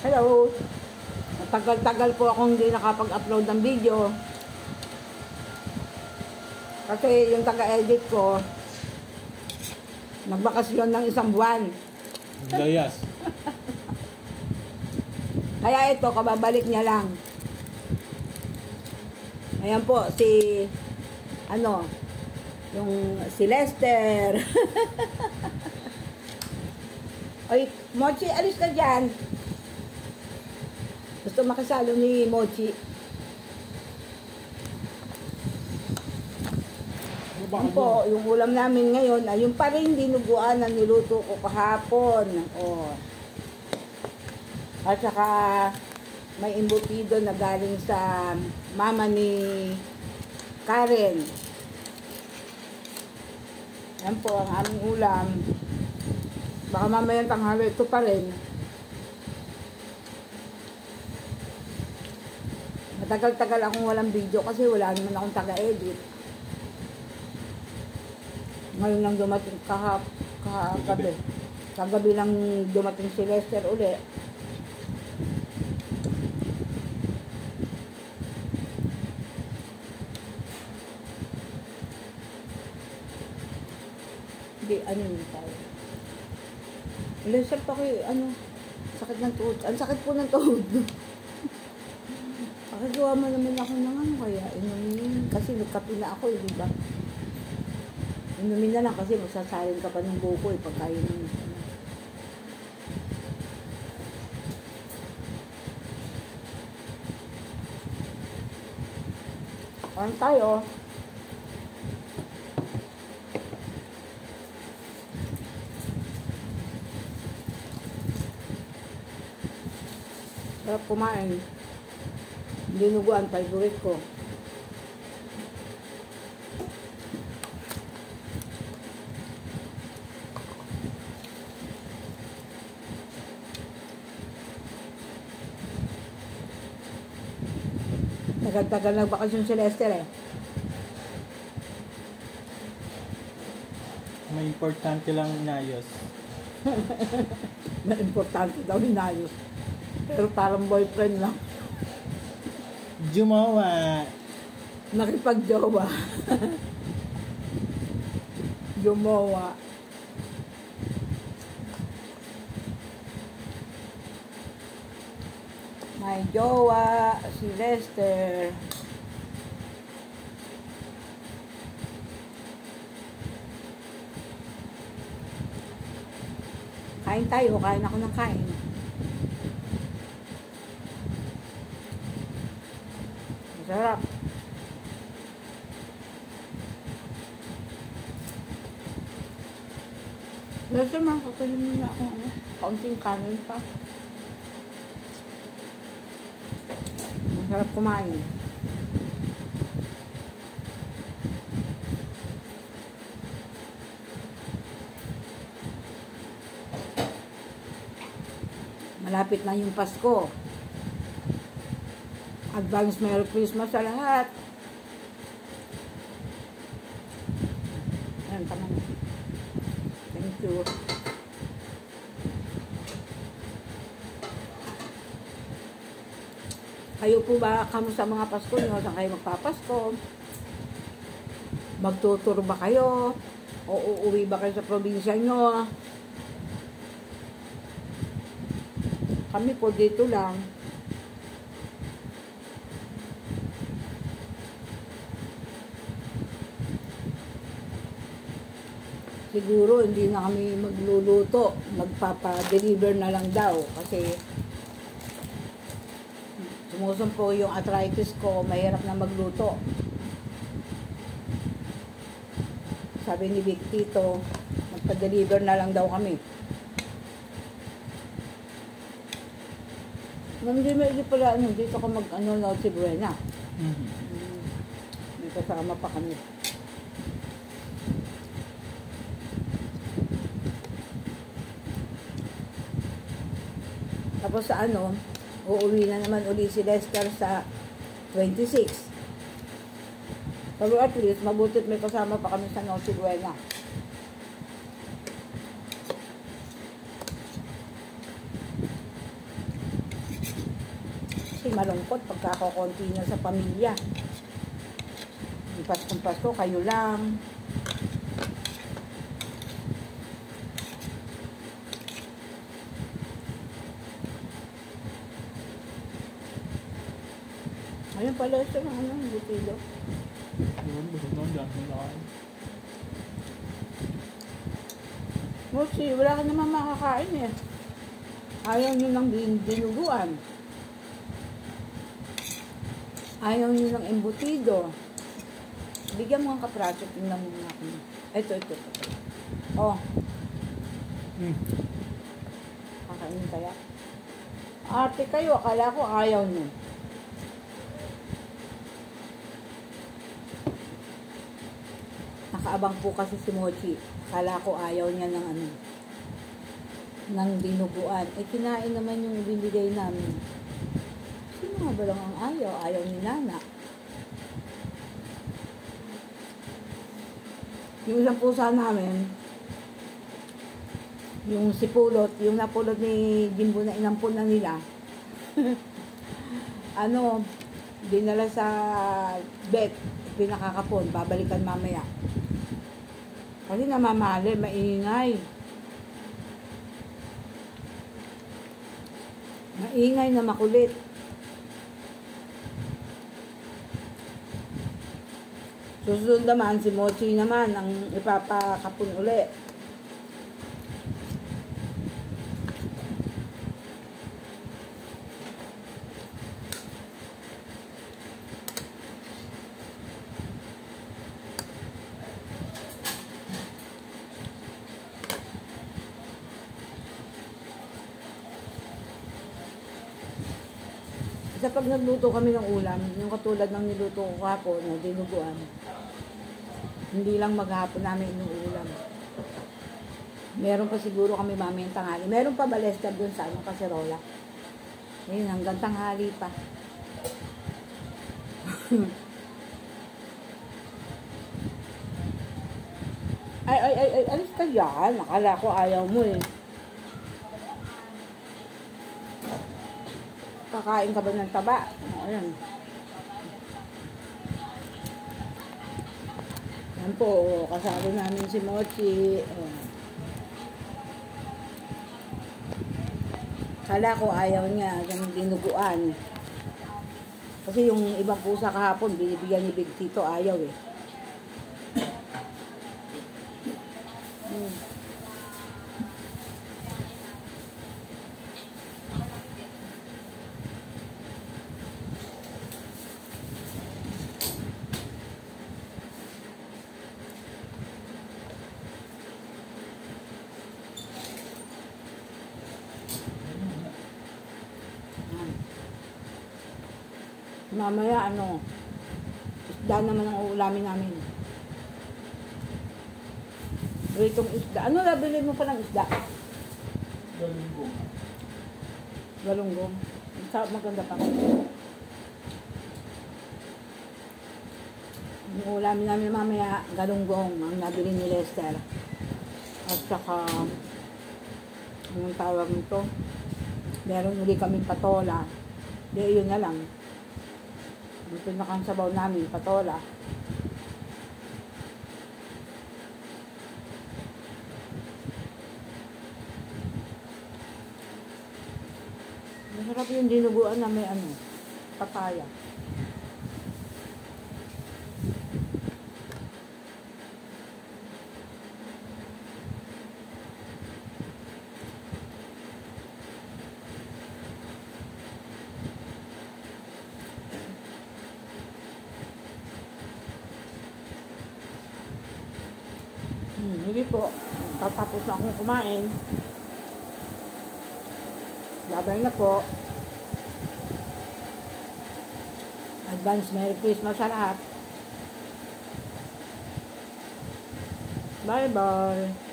Hello! Matagal-tagal po akong hindi nakapag-upload ng video. Kasi yung taga-edit ko, nagbakasyon ng 1 buwan. Layas. Kaya ito, kababalik niya lang. Ayan po, si Lester. Ay, Mochi, alis ka dyan. Gusto makasalo ni Mochi. Yan po, yung ulam namin ngayon ay yung pa rin dinuguan na niluto ko kahapon. Oh. At saka may embutido na galing sa mama ni Karen. Yan po ang aming ulam. Baka mamayang tanghali ito pa rin. Matagal-tagal akong walang video kasi wala naman akong taga-edit. Ngayon lang dumating kagabi. Kagabi lang dumating si Lester uli. Hindi, ano yun tayo? Lester pa kayo, sakit ng tuhod. Ang sakit po ng tuhod. Pakagawa mo naman ako ng kaya inumin. Kasi nagkape na ako, di ba? Inumin na lang kasi magsasalin ka pa ng buko pagkain mo. Parang tayo. Sarap kumain. Dinuguan, favorite ko. Tagal-tagal nagbakasyon si Lester eh. May importante lang inayos. May importante daw inayos. Pero parang boyfriend lang. Jumawa. Nakipag-jowa. Jumawa. May jowa si Lester. Kain tayo. Kain ako ng kain. Masarap. Lester, makakalim mo na ako. Kaunting kanin pa. Masarap kumain. Malapit na yung Pasko. Advance Merry Christmas sa lahat. Ayan, tama na. Thank you. Kayo po ba, kamusta mga Pasko nyo? Saan kayo magpapasko? Magtutur ba kayo? O uuwi ba kayo sa probinsya nyo? Kami po dito lang. Siguro hindi na kami magluluto. Magpapa-deliver na lang daw. Kasi sumusumpo yung arthritis ko, mahirap na magluto. Sabi ni Vic Tito, magpa-deliver na lang daw kami. Hindi pala, dito ka si Buena. May kasama pa kami. Tapos sa uuwi na naman uli si Lester sa 26. Pero at least, mabutit may kasama pa kami sa Noche Buena. malungkot pagkakakonti na sa pamilya. Di Paskong Pasko, kayo lang. Ayun pala ito ng ano, butido. Yun, busog na dyan. Nakain. Mochi, wala ka naman makakain eh. Ayaw nyo ng dinuguan. Ayaw nyo ng embutido. Bigyan mo ang kapraso, tingnan mo nga ako. Ito. Oh, kakainin kaya. Ate kayo, akala ko ayaw nyo. Nakaabang po kasi si Mochi. Akala ko ayaw niya ng ano, ng dinuguan. Eh, kinain naman yung ibinigay namin. Sino nga ba lang ang ayaw? Ayaw ni Nana. Yung isang pusa namin, yung sipulot, yung napulot ni Jimbo na inampun na nila, ano, dinala sa vet, pinakakapon, babalikan mamaya. Kasi namamali, maingay. Maingay na makulit. Susunod naman, si Mochi naman ang ipapakapon uli. Sa pag nagluto kami ng ulam, yung katulad ng niluto ko kahapon na dinuguan, hindi lang maghapon namin inuulam. Meron pa siguro kami mamayang tanghali. Meron pa ba Lester dun sa anong kaserola? Ngayon, hanggang tanghali pa. ay, alis ka dyan. Akala ko ayaw mo eh. Kakain ka ba ng taba? Ayan. Yan po, kasama namin si Mochi. Kala ko ayaw niya yung dinuguan. Kasi yung ibang pusa kahapon, binibigyan ni Big Tito, ayaw eh. Mamaya ano, isda naman ang uulamin namin. Itong isda. Ano nabili mo pa ng isda? Galunggong. Galunggong. Maganda pa. Yung uulamin namin mamaya, galunggong ang nabili ni Lester. At saka, anong tawag nito? Meron uli kaming patola. Di, yun na lang. Yung pinakang namin, patola. Masarap yung dinuguan na may ano, papaya. Hindi po. Tatapos na akong kumain. Labay na po. Advance Merry Christmas sa lahat. Bye-bye.